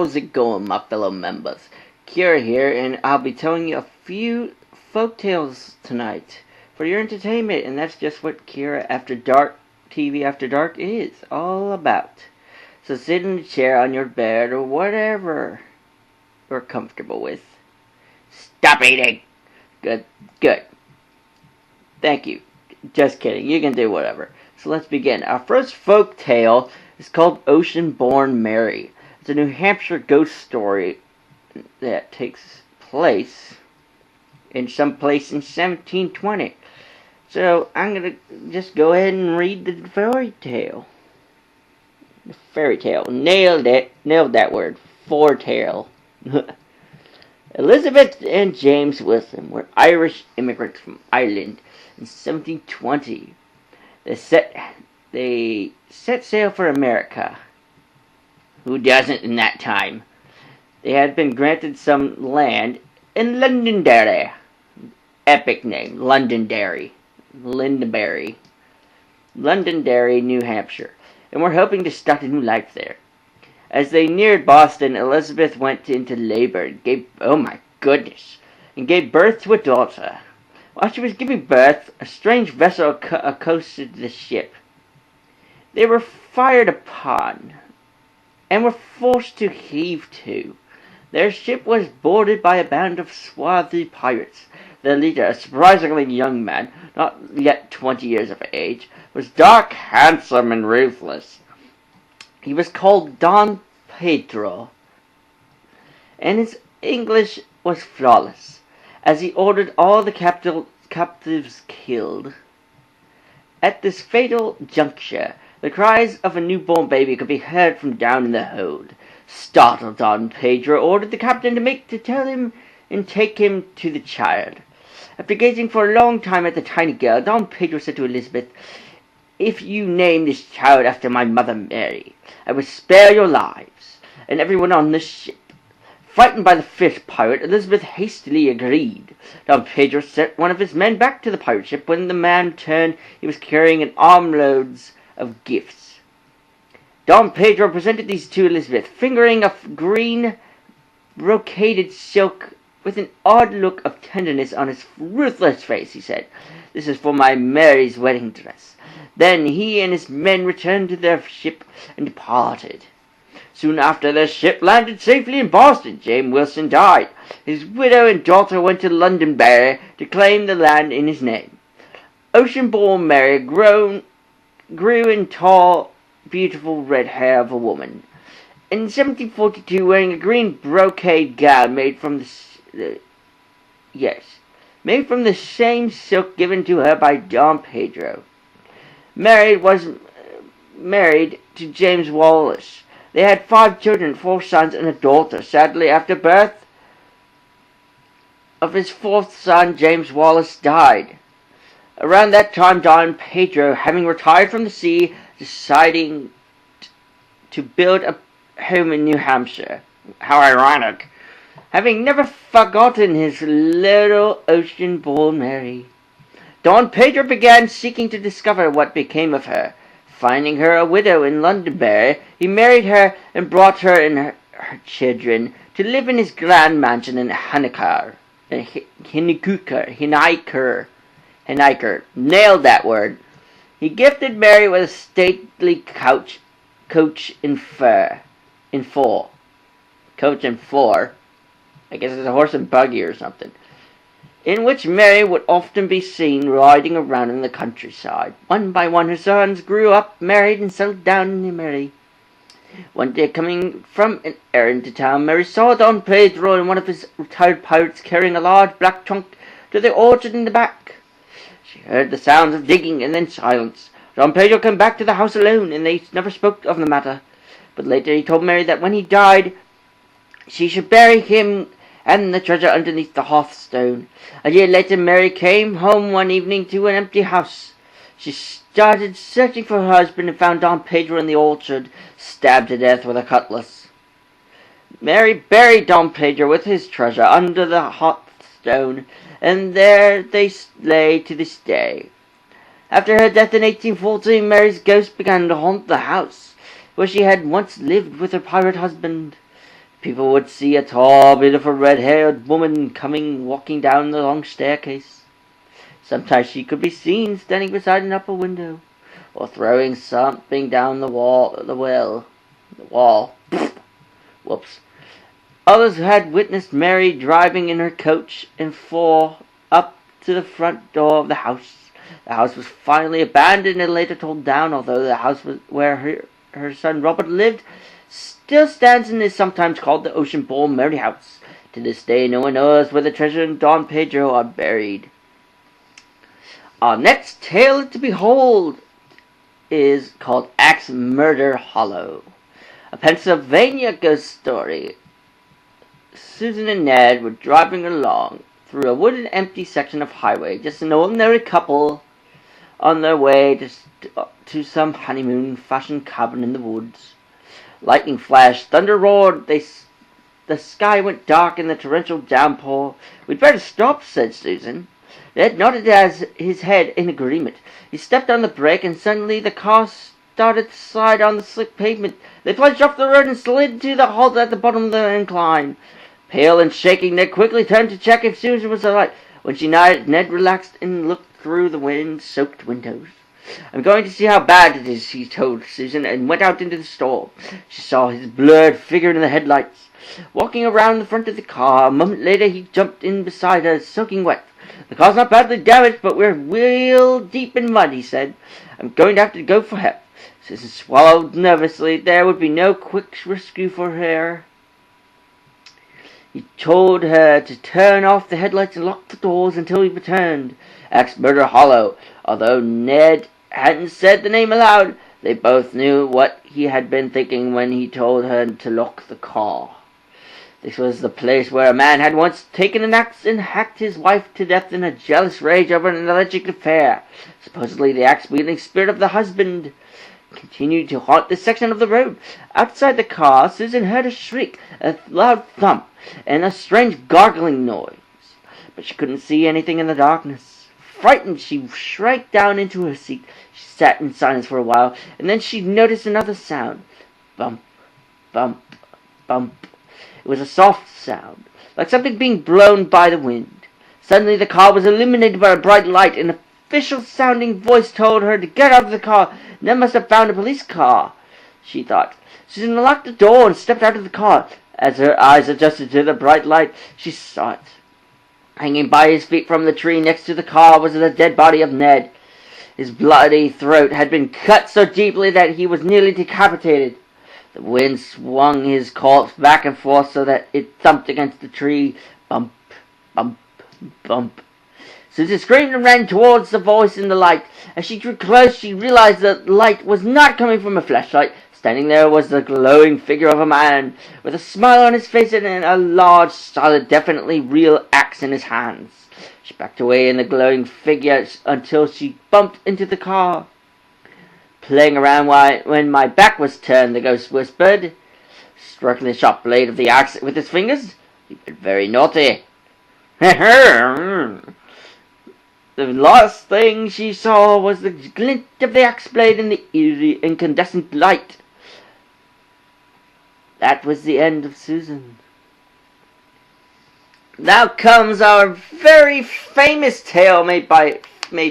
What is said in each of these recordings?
How's it going, my fellow members? Kira here, and I'll be telling you a few folk tales tonight for your entertainment, and that's just what Kira After Dark, TV After Dark is all about. So sit in a chair on your bed or whatever you're comfortable with. Stop eating! Good, good. Thank you. Just kidding, you can do whatever. So let's begin. Our first folk tale is called Ocean-Born Mary. It's a New Hampshire ghost story that takes place in some place in 1720. So I'm going to just go ahead and read the fairy tale. The fairy tale. Nailed it. Nailed that word. Foretale. Elizabeth and James Wilson were Irish immigrants from Ireland in 1720. They set sail for America. Who doesn't in that time? They had been granted some land in Londonderry. Epic name, Londonderry. Lindberry. Londonderry, New Hampshire, and were hoping to start a new life there. As they neared Boston, Elizabeth went into labor and gave birth to a daughter. While she was giving birth, a strange vessel accosted the ship. They were fired upon and were forced to heave to. Their ship was boarded by a band of swarthy pirates. Their leader, a surprisingly young man, not yet 20 years of age, was dark, handsome, and ruthless. He was called Don Pedro, and his English was flawless, as he ordered all the captives killed. At this fatal juncture, the cries of a newborn baby could be heard from down in the hold. Startled, Don Pedro ordered the captain to tell him and take him to the child. After gazing for a long time at the tiny girl, Don Pedro said to Elizabeth, "If you name this child after my mother Mary, I will spare your lives and everyone on this ship." Frightened by the fierce pirate, Elizabeth hastily agreed. Don Pedro sent one of his men back to the pirate ship. When the man returned, he was carrying an armloads of gifts. Don Pedro presented these to Elizabeth, fingering a green brocaded silk with an odd look of tenderness on his ruthless face. He said, "This is for my Mary's wedding dress." Then he and his men returned to their ship and departed. Soon after, their ship landed safely in Boston. James Wilson died. His widow and daughter went to Londonderry to claim the land in his name. Ocean-Born Mary grew in tall, beautiful red hair of a woman. In 1742, wearing a green brocade gown made from the same silk given to her by Don Pedro. Mary was married to James Wallace. They had 5 children, 4 sons and a daughter. Sadly, after birth of his 4th son, James Wallace died. Around that time, Don Pedro, having retired from the sea, deciding to build a home in New Hampshire. How ironic. Having never forgotten his little Ocean-Born Mary, Don Pedro began seeking to discover what became of her. Finding her a widow in Londonderry, he married her and brought her and her children to live in his grand mansion in Henniker. Nailed that word. He gifted Mary with a stately coach in four. Coach and four. I guess it's a horse and buggy or something, in which Mary would often be seen riding around in the countryside. One by one her sons grew up, married, and settled down in Mary. One day, coming from an errand to town, Mary saw Don Pedro and one of his retired pirates carrying a large black trunk to the orchard in the back. She heard the sounds of digging and then silence. Don Pedro came back to the house alone, and they never spoke of the matter. But later he told Mary that when he died, she should bury him and the treasure underneath the hearthstone. A year later, Mary came home one evening to an empty house. She started searching for her husband and found Don Pedro in the orchard, stabbed to death with a cutlass. Mary buried Don Pedro with his treasure under the hearthstone, and there they lay to this day. After her death in 1814, Mary's ghost began to haunt the house where she had once lived with her pirate husband. People would see a tall, beautiful red-haired woman walking down the long staircase. Sometimes she could be seen standing beside an upper window, or throwing something down the wall. Whoops. Others had witnessed Mary driving in her coach and four up to the front door of the house. The house was finally abandoned and later torn down, although the house where her son Robert lived still stands and is sometimes called the Oceanborn Mary House. To this day, no one knows where the treasure and Don Pedro are buried. Our next tale to behold is called Axe Murder Hollow, a Pennsylvania ghost story. Susan and Ned were driving along through a wooded, empty section of highway, just an ordinary couple on their way to some honeymoon-fashion cabin in the woods. Lightning flashed, thunder roared, the sky went dark in the torrential downpour. "We'd better stop," said Susan. Ned nodded his head in agreement. He stepped on the brake, and suddenly the car started to slide on the slick pavement. They plunged off the road and slid to the halt at the bottom of the incline. Pale and shaking, Ned quickly turned to check if Susan was all right. When she nodded, Ned relaxed and looked through the wind-soaked windows. "I'm going to see how bad it is," he told Susan, and went out into the store. She saw his blurred figure in the headlights, walking around the front of the car. A moment later, he jumped in beside her, soaking wet. "The car's not badly damaged, but we're wheel deep in mud," he said. "I'm going to have to go for help." Susan swallowed nervously. There would be no quick rescue for her. He told her to turn off the headlights and lock the doors until he returned. Axe Murder Hollow. Although Ned hadn't said the name aloud, they both knew what he had been thinking when he told her to lock the car. This was the place where a man had once taken an axe and hacked his wife to death in a jealous rage over an alleged affair. Supposedly the axe-wielding spirit of the husband continued to haunt this section of the road. Outside the car, Susan heard a shriek, a loud thump, and a strange gargling noise, but she couldn't see anything in the darkness. Frightened, she shrank down into her seat. She sat in silence for a while, and then she noticed another sound. Bump, bump, bump. It was a soft sound, like something being blown by the wind. Suddenly the car was illuminated by a bright light. An official-sounding voice told her to get out of the car. Ned must have found a police car, she thought. Susan locked the door and stepped out of the car. As her eyes adjusted to the bright light, she saw it. Hanging by his feet from the tree next to the car was the dead body of Ned. His bloody throat had been cut so deeply that he was nearly decapitated. The wind swung his corpse back and forth so that it thumped against the tree. Bump, bump, bump. Susan screamed and ran towards the voice in the light. As she drew close, she realized that the light was not coming from a flashlight. Standing there was the glowing figure of a man, with a smile on his face and a large, solid, definitely real axe in his hands. She backed away in the glowing figure until she bumped into the car. "Playing around when my back was turned," the ghost whispered, stroking the sharp blade of the axe with his fingers. "You've been very naughty." The last thing she saw was the glint of the axe blade in the eerie incandescent light. That was the end of Susan. Now comes our very famous tale made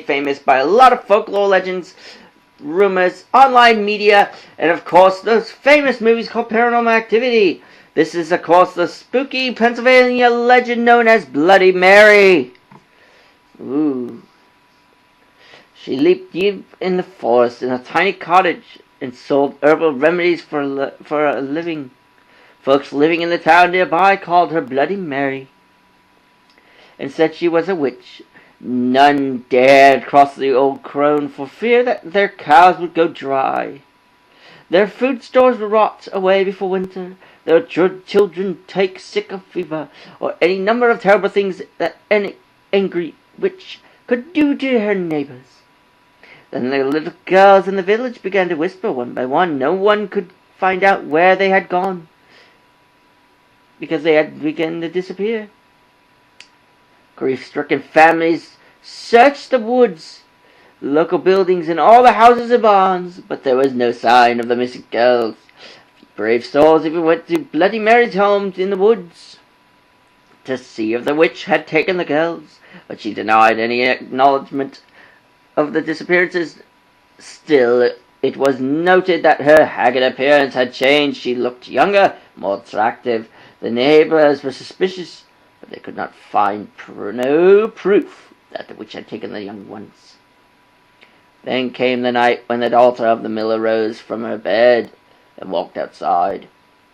famous by a lot of folklore legends, rumors, online media, and of course those famous movies called Paranormal Activity. This is of course the spooky Pennsylvania legend known as Bloody Mary. Ooh. She lived deep in the forest in a tiny cottage and sold herbal remedies for a living. Folks living in the town nearby called her Bloody Mary and said she was a witch. None dared cross the old crone for fear that their cows would go dry. Their food stores would rot away before winter. Their children take sick of fever, or any number of terrible things that any angry witch could do to her neighbors. Then the little girls in the village began to whisper one by one. No one could find out where they had gone, because they had begun to disappear. Grief-stricken families searched the woods, local buildings, and all the houses and barns, but there was no sign of the missing girls. brave souls even went to Bloody Mary's home in the woods to see if the witch had taken the girls, but she denied any acknowledgement of the disappearances. Still, it was noted that her haggard appearance had changed. She looked younger, more attractive. The neighbours were suspicious, but they could not find no proof that the witch had taken the young ones. Then came the night when the daughter of the miller rose from her bed and walked outside,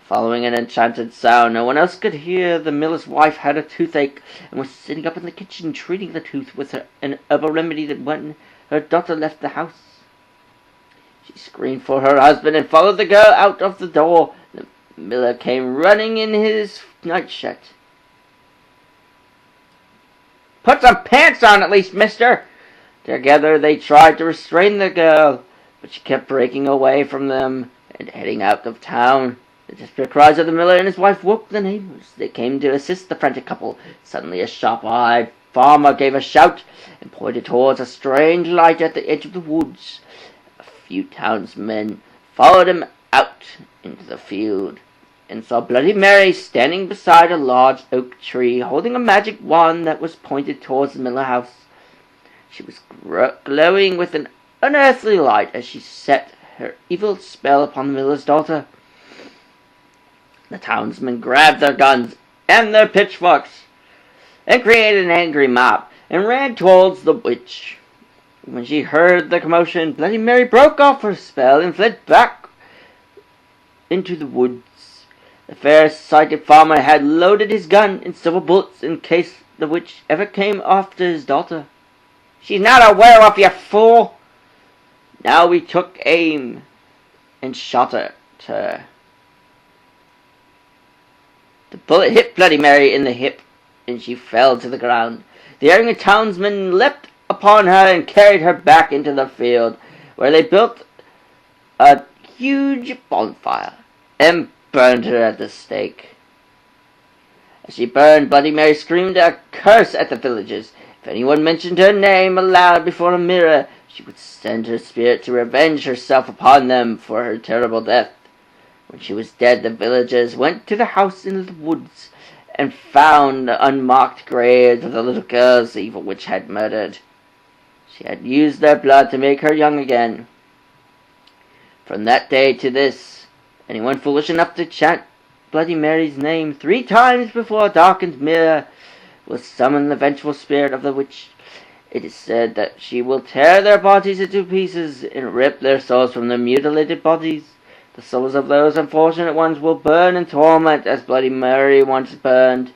following an enchanted sound. No one else could hear. The miller's wife had a toothache and was sitting up in the kitchen treating the tooth with an herbal remedy that when her daughter left the house. She screamed for her husband and followed the girl out of the door. The miller came running in his nightshirt. "Put some pants on at least, mister!" Together they tried to restrain the girl, but she kept breaking away from them and heading out of town. The desperate cries of the miller and his wife woke the neighbors. They came to assist the frantic couple. Suddenly a sharp-eyed farmer gave a shout and pointed towards a strange light at the edge of the woods. A few townsmen followed him out into the field and saw Bloody Mary standing beside a large oak tree, holding a magic wand that was pointed towards the miller house. She was glowing with an unearthly light as she set her evil spell upon the miller's daughter. The townsmen grabbed their guns and their pitchforks and created an angry mob and ran towards the witch. When she heard the commotion, Bloody Mary broke off her spell and fled back into the woods. The fair-sighted farmer had loaded his gun in silver bullets in case the witch ever came after his daughter. "She's not a werewolf, you fool!" Now we took aim and shot at her. The bullet hit Bloody Mary in the hip, and she fell to the ground. The erring townsmen leapt upon her and carried her back into the field, where they built a huge bonfire and burned her at the stake. As she burned, Bloody Mary screamed a curse at the villagers. If anyone mentioned her name aloud before a mirror, she would send her spirit to revenge herself upon them for her terrible death. When she was dead, the villagers went to the house in the woods and found the unmarked graves of the little girls the evil witch had murdered. She had used their blood to make her young again. From that day to this, anyone foolish enough to chant Bloody Mary's name 3 times before a darkened mirror will summon the vengeful spirit of the witch. It is said that she will tear their bodies into pieces and rip their souls from their mutilated bodies. The souls of those unfortunate ones will burn in torment as Bloody Mary once burned,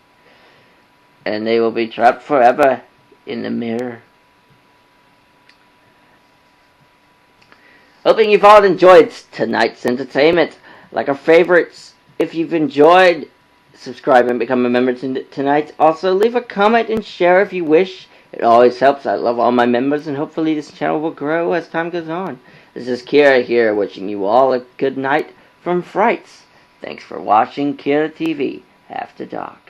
and they will be trapped forever in the mirror. Hoping you've all enjoyed tonight's entertainment. Like our favorites, if you've enjoyed, subscribe and become a member tonight. Also, leave a comment and share if you wish. It always helps. I love all my members, and hopefully this channel will grow as time goes on. This is Kira here, wishing you all a good night from Frights. Thanks for watching Kira TV After Dark.